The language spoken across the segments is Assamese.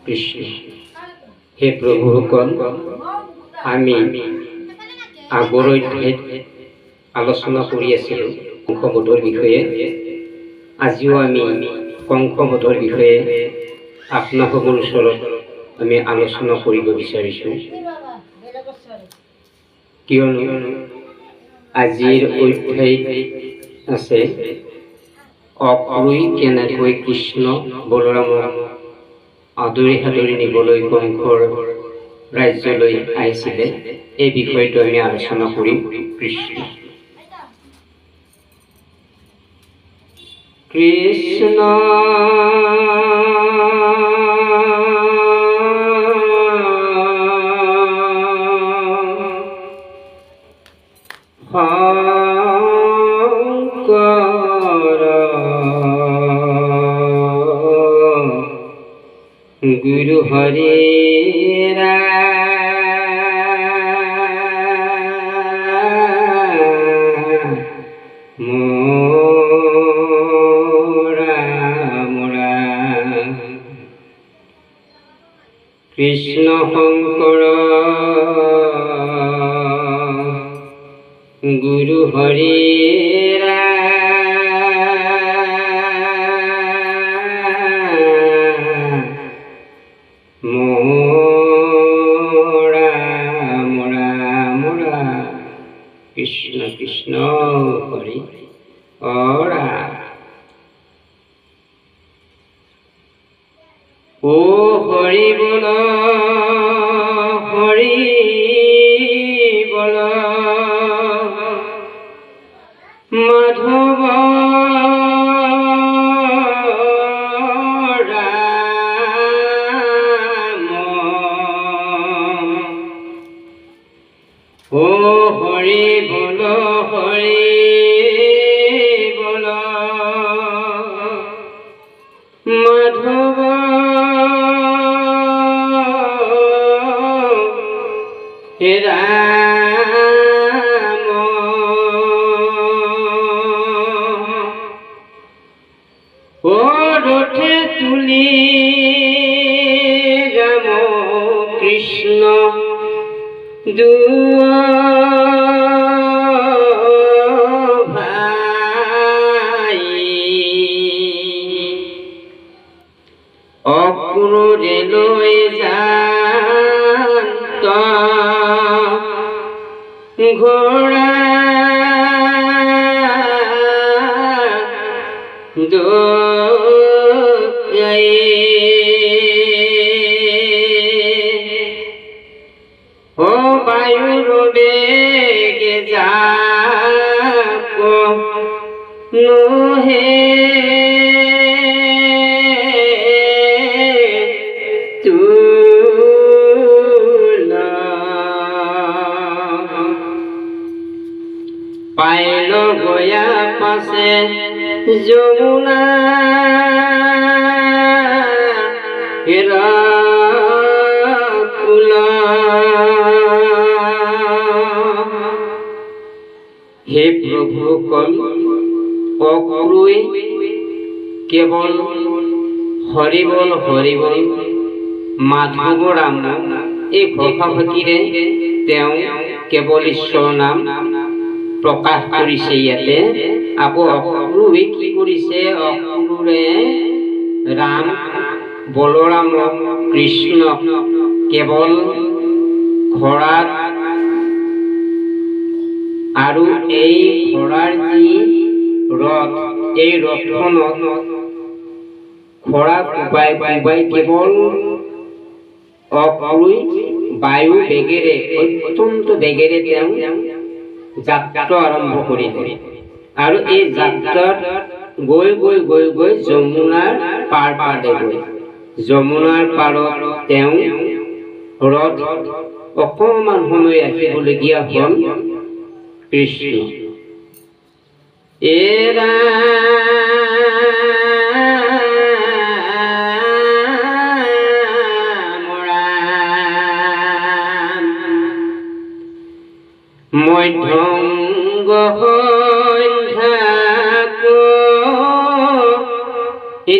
কৃষ্ণ। হে প্ৰভুসকল, আমি আগৰ অধ্যায়ত আলোচনা কৰি আছিলোঁ কংসবধৰ বিষয়ে। আজিও আমি কংসবধৰ বিষয়ে আপোনালোকৰ ওচৰত আমি আলোচনা কৰিব বিচাৰিছোঁ, কিয়নো আজিৰ অধ্যায়ত আছে অক্ৰূই কেনেকৈ কৃষ্ণ বলৰামক আদৰি সাদৰি নিবলৈ কংসৰ ৰাজ্যলৈ আহিছিলে। এই বিষয়টো আমি আলোচনা কৰিম। কৃষ্ণ কৃষ্ণ গুৰু হৰে কৃষ্ণ শঙ্কৰ গুরু হরে কৃষ্ণ কৃষ্ণ হরি অরা। ও হরি বল হরি বল মাধব রাম। ও হরি বল হরি বল মাধব রাম। ও রথে তুলি রাম কৃষ্ণ ভাই অক্রূরে লই যান্ত ঘোড়া ও বায়ুর বেগে যাক নহে পাইল গয়া পাশে যমুনা কুল। হে প্ৰভুসকল, অক্ৰূই কেৱল হৰিবল হৰিবল মাধৱ ৰাম এই ঘোষাফাঁকিৰে তেওঁ কেৱল ঈশ্বৰৰ নাম প্ৰকাশ কৰিছে। ইয়াতে আকৌ অক্ৰূই কি কৰিছে? অক্ৰূৰে ৰাম বলৰামক কৃষ্ণক কেৱল ঘোঁৰাত আৰু এই ঘোঁৰাৰ যি ৰথ, এই ৰথখনত ঘোঁৰা কোবাই কোবাই কেৱল অক্ৰূই বায়ু বেগেৰে অত্যন্ত বেগেৰে তেওঁ যাত্ৰা আৰম্ভ কৰিলে। আৰু এই যাত্ৰাত গৈ গৈ গৈ গৈ যমুনাৰ পাৰ পালেগৈ। যমুনাৰ পাৰত তেওঁ ৰথ অকণমান সময় ৰাখিবলগীয়া হ'ল। কৃষ্ণ এৰা মধ্যঙ্গ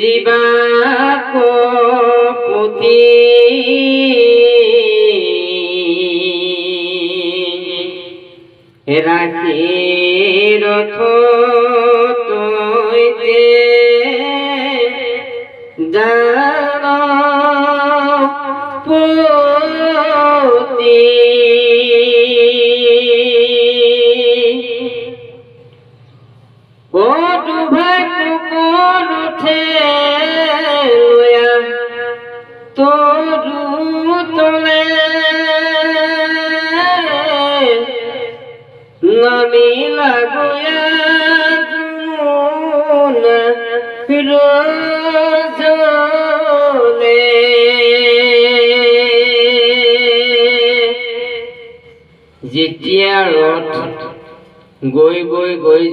ৰিবাক পতি ৰাখি ৰথ তৈতে পতি নামিলা গোয়া ৰোজলে যেতিয়া ৰথ গৈ গৈ গৈ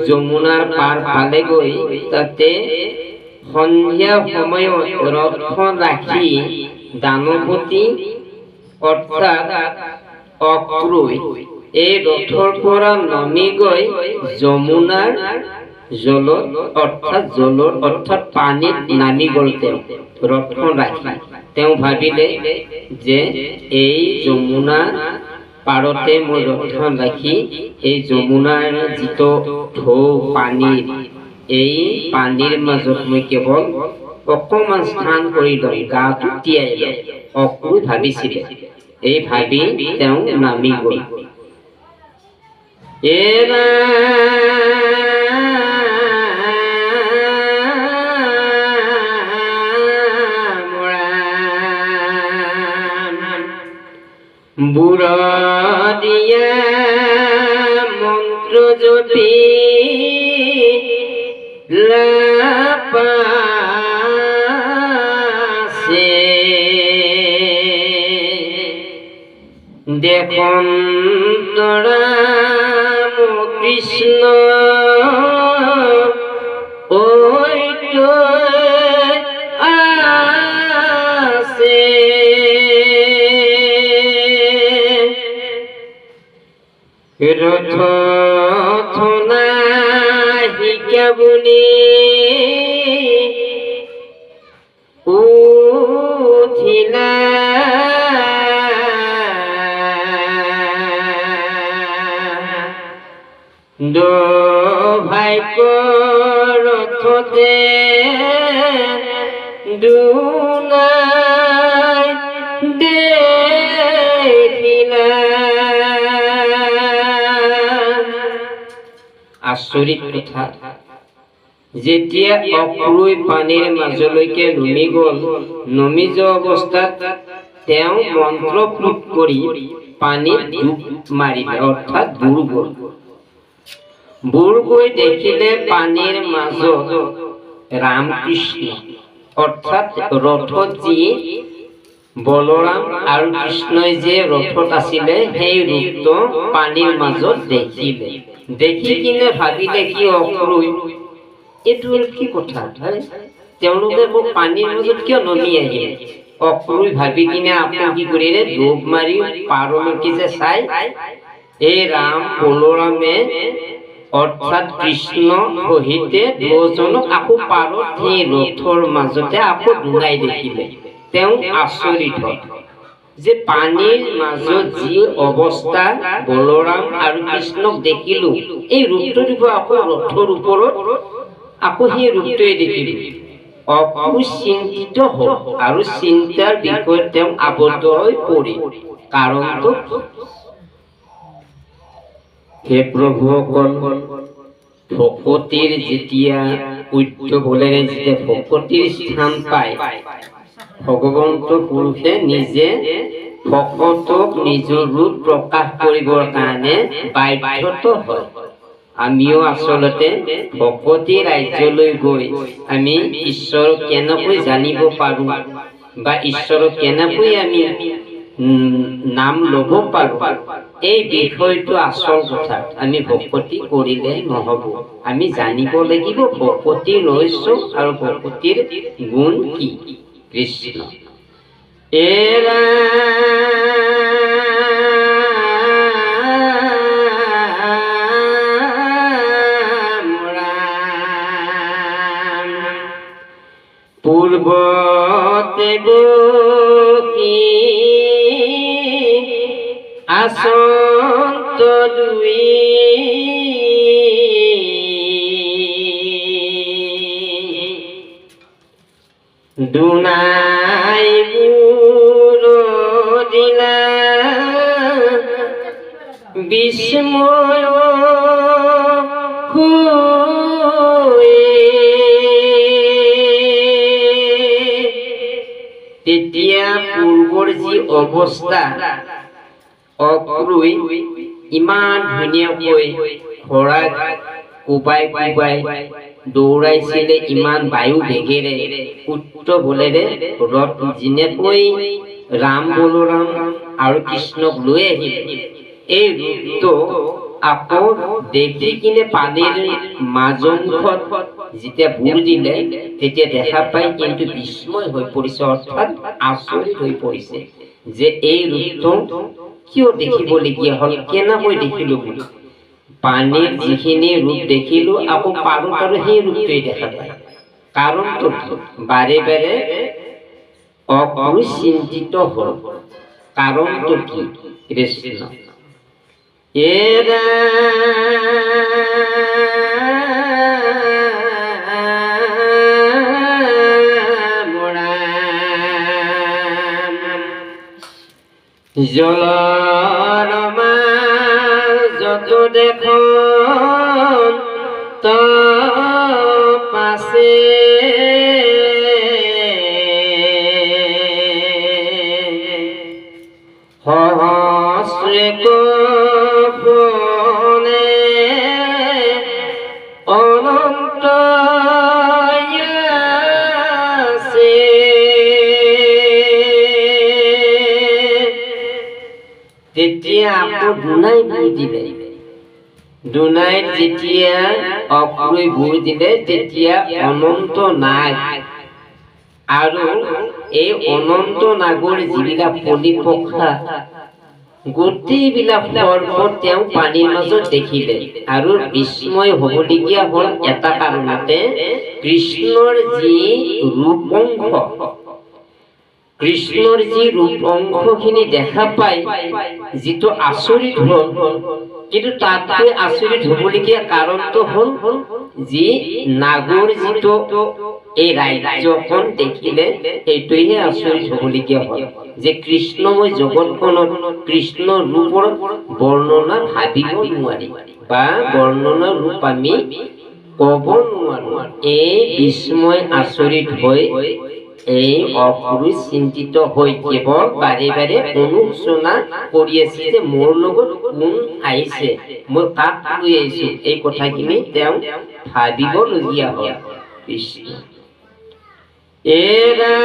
যমুনাৰ পাৰ পালে গৈ তাতে সন্ধিয়া সময়ত ৰথখন ৰাখি দানপতি অৰ্থাৎ অক্ৰূৰ এই ৰথৰ পৰা নামি গৈ যমুনাৰ জলত অৰ্থাৎ পানীত নামি গ'ল। তেওঁ ৰথখন ৰাখি তেওঁ ভাবিলে যে এই যমুনা পাৰতে মই ৰথখন ৰাখি এই যমুনাৰ যিটো ঢৌ পানী এই পানীৰ মাজত মই কেৱল অকণমান স্নান কৰি লওঁ, গাটো তিয়াই লওঁ, অক্ৰূৰ ভাবিছিলে। এই ভাবি তেওঁ নামি গ'ল। বুড় দিয়া মন্ত্র জপি লাপাসে দেখুন রাম কৃষ্ণ ওই আসে রথ থনা হিকা বুলি উঠিলা ভাইক রথতে দুনাই দেখিলা। আচৰিত কথা, যেতিয়া অক্ৰূৰ পানীৰ মাজলৈকে নামি গ'ল, নামি যোৱা অৱস্থাত তেওঁ মন্ত্ৰ পুট কৰি পানীত ডুব মাৰিলে, অৰ্থাৎ বুৰ গ'ল। বুৰ গৈ দেখিলে পানীৰ মাজত ৰামকৃষ্ণ অৰ্থাৎ ৰথত যি বলৰাম আৰু কৃষ্ণই যে ৰথত আছিলে সেই ৰূপটো পানীৰ মাজত দেখিলে। দেখি কিনে ভাবিলে কি অক্ৰূৰ এইটো কি কথা, তেওঁলোকে মোক পানীৰ মাজত কিয় নামি আহিলে? অক্ৰূৰ ভাবি কিনে আকৌ কি কৰিলে, ডুব মাৰি পাৰলৈকে যে চাই এই ৰাম বলৰামে অৰ্থাৎ কৃষ্ণ সহিতে দুজনক আকৌ পাৰত সেই ৰথৰ মাজতে আকৌ ডুঙাই দেখিলে। তেওঁ আচৰিত হ'ল যে পানীৰ মাজত যি অৱস্থা বলৰাম আৰু কৃষ্ণক দেখিলো, এই ৰূপটো দেখো আকৌ ৰথৰ ওপৰত আকৌ সেই ৰূপটোৱে দেখিলো। অক্ৰূৰ চিন্তিত হ'ল আৰু চিন্তাৰ বিষয়ত তেওঁ আবদ্ধ হৈ পৰিল। কাৰণটো হে প্ৰভুসকল, ভকতিৰ যেতিয়া উদ্যোগেৰে যেতিয়া ভকতিৰ স্থান পায়, ভগৱন্ত পুৰুষে নিজে ভকতক নিজৰ ৰূপ প্ৰকাশ কৰিবৰ কাৰণে বাধ্যত হয়। আমিও আচলতে ভকতি ৰাজ্যলৈ গৈ আমি ঈশ্বৰক কেনেকৈ জানিব পাৰোঁ বা ঈশ্বৰক কেনেকৈ আমি নাম ল'ব পাৰোঁ, এই বিষয়টো আচল কথা। আমি ভকতি কৰিলে নহ'ব, আমি জানিব লাগিব ভকতিৰ ৰহস্য আৰু ভকতিৰ গুণ কি। কৃষ্ণ এৰা পূৰ্বতে বসি আসন্ত দুই দুনাই দিলা বিস্ময় তেতিয়া পূৰ্বৰ যি অৱস্থা অক্ৰূই ইমান ধুনীয়াকৈ খৰাক কোবাই কোবাই দৌৰাইছিলে, ইমান বায়ু বেগেৰে উচ্চ বলেৰে ৰথ যেনেকৈ ৰাম বলৰাম আৰু কৃষ্ণক লৈ আহিল, এই ৰূপটো আকৌ দেখি কিনে পানীৰ মাজত যেতিয়া বুৰ দিলে তেতিয়া দেখা পাই কিন্তু বিস্ময় হৈ পৰিছে, অৰ্থাৎ আচৰিত হৈ পৰিছে যে এই ৰূপটো কিয় দেখিবলগীয়া হ'ল, কেনেকৈ দেখিলো বুলি। পানীৰ যিখিনি ৰূপ দেখিলো আকৌ পাৰত আৰু সেই ৰূপটোৱে দেখা পায়। কাৰণটো বাৰে বাৰে অক্ৰূৰ চিন্তিত হ'ল, কাৰণটো কি? কৃষ্ণ এৰা জলৰ মাজত দেখোন পাছে সহস্ৰে কপনে অনন্ত আছে। তেতিয়া আকৌ দুনাই বুৰ দিলে, দুনাইত যেতিয়া অক্ৰূই বুৰ দিলে তেতিয়া অনন্ত নাগ আৰু এই অনন্ত নাগৰ যিবিলাক পলি পখা গোটেইবিলাক সৰ্প তেওঁ পানীৰ মাজত দেখিলে আৰু বিস্ময় হ'বলগীয়া হ'ল এটা কাৰণতে, কৃষ্ণৰ যি ৰূপ অংশ, কৃষ্ণৰ যি ৰূপ অংশখিনি দেখা পাই যিটো আচৰিত হ'ল, কিন্তু তাতকৈ আচৰিত হ'বলগীয়া কাৰণটো হ'ল যি নাগৰ যিটো এই ৰাজ্যখন দেখিলে সেইটোহে আচৰিত হ'বলগীয়া হ'ল যে কৃষ্ণময় জগতখনত কৃষ্ণৰ ৰূপৰ বৰ্ণনা ভাবিব নোৱাৰি বা বৰ্ণনাৰ ৰূপ আমি ক'ব নোৱাৰো। এই বিস্ময় আচৰিত হৈ এই অক্ৰূৰ চিন্তিত হৈ কেৱল বাৰে বাৰে অনুশোচনা কৰি আছে যে মোৰ লগত কোন আহিছে, মই কাক লৈ আহিছো, এই কথাখিনি তেওঁ ভাবিবলগীয়া হ'ল। কৃষ্ণ এৰা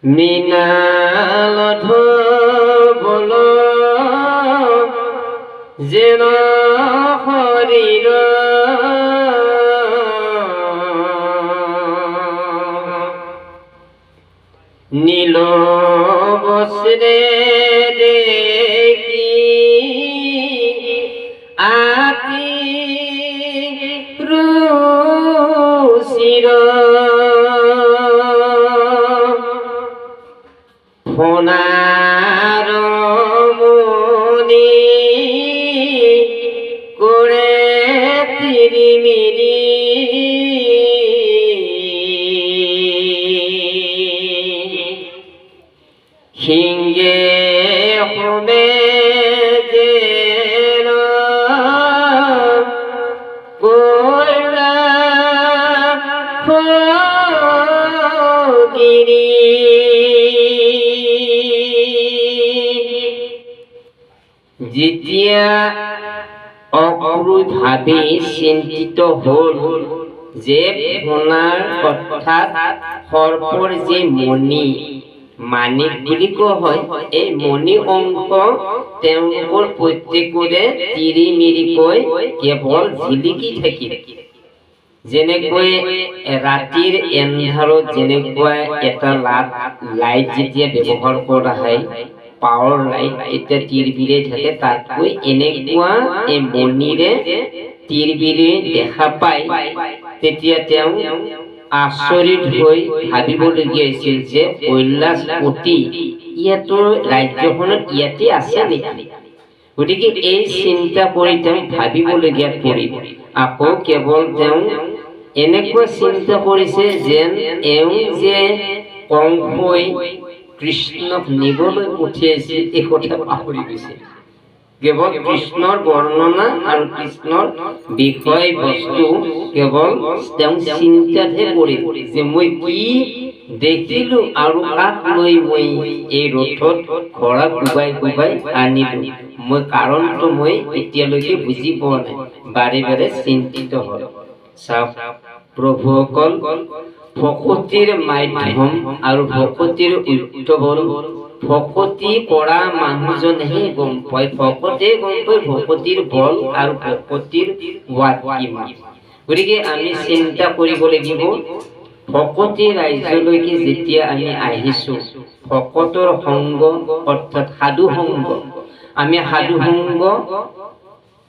মৃণাল ধবল যেন শৰীৰ নীল বস্ত্ৰে দেখি আতি ৰুচিৰ ফোনাৰ মনি কৰে তিৰিমিৰি সিংহে হোমে যেন কইলা গিৰি যেতিয়া অক্ৰূৰ ভাবি চিন্তিত হ'ল যে ফোনাৰ অৰ্থাৎ সৰ্পৰ যে মণি মানিক বুলি কোৱা হয়, এই মণি অংশ তেওঁলোকৰ প্ৰত্যেকৰে তিৰিমিৰিকৈ কেৱল জিলিকি থাকিল। যেনেকৈ ৰাতিৰ এন্ধাৰত যেনেকৈ এটা লাইট যেতিয়া ব্যৱহাৰ কৰা হয় পাৱাৰ লাইট এতিয়া তীৰ বিৰাই থাকে তাতকৈ এনেকুৱা এই মণিৰে তীৰ বিৰাই দেখা পায় তেতিয়া তেওঁ আচৰিত হৈ ভাবিবলগীয়া হৈছিল যে কৈলাশপতি ইয়াতৰ ৰাজ্যখনত ইয়াতে আছে নেকি। গতিকে এই চিন্তা কৰি তেওঁ ভাবিবলগীয়াত পৰিল। আকৌ কেৱল তেওঁ এনেকুৱা চিন্তা কৰিছে যেন এওঁ যে কংসই কৃষ্ণক নিবলৈ পঠিয়াইছে এই কথা পাহৰি গৈছে। কেৱল কৃষ্ণৰ বৰ্ণনা আৰু কৃষ্ণৰ বিষয় বস্তু কেৱল তেওঁ চিন্তাতহে পৰিল যে মই কি দেখিলো আৰু কাক লৈ মই এই ৰথত ঘোঁৰা কোবাই কোবাই আনিলো, মই কাৰণটো মই এতিয়ালৈকে বুজি পোৱা নাই। বাৰে বাৰে চিন্তিত হ'ল। চাওক প্ৰভুসকল, ভকতিৰ মাধ্যম আৰু ভকতিৰ উত্তৱল ভকতি কৰা মানুহজনেহে গম পায়, ভকতে গম পায় ভকতিৰ বল আৰু ভকতিৰ সোৱাদ কিমান। গতিকে আমি চিন্তা কৰিব লাগিব, ভকতি ৰাজ্যলৈকে যেতিয়া আমি আহিছো, ভকতৰ সংগ অৰ্থাৎ সাধু সংগ, আমি সাধু সংগ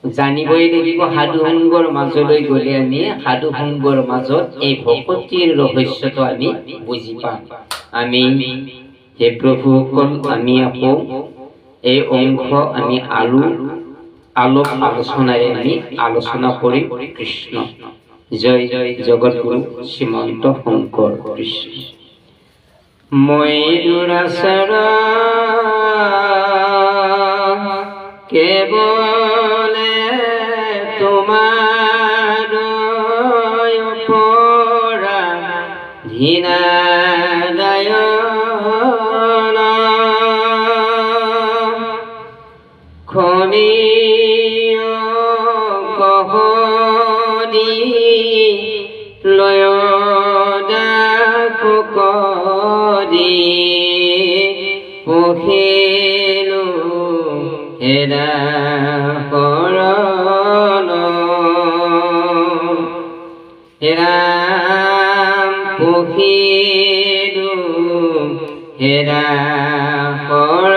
জানিবই লাগিব। সাধু সংগৰ মাজলৈ গ'লে আমি সাধু সংগৰ মাজত এই ভকতিৰ ৰহস্যটো আমি বুজি পাম। আমি হে প্ৰভুসকল, আমি আকৌ এই অংশ আমি আলোক আলোচনাৰে আমি আলোচনা কৰিম। কৃষ্ণ জয় জয় জগতগুৰু শ্ৰীমন্ত শংকৰ কৃষ্ণ। মই দুৰাচাৰ কেৱলে তোমাৰ পৰা ধীনাদায়ন খনিয় কহনি লয় কৰি পঢ়িলো হেৰা শৰণ হেৰাম পঢ়িলো হেৰা শৰণ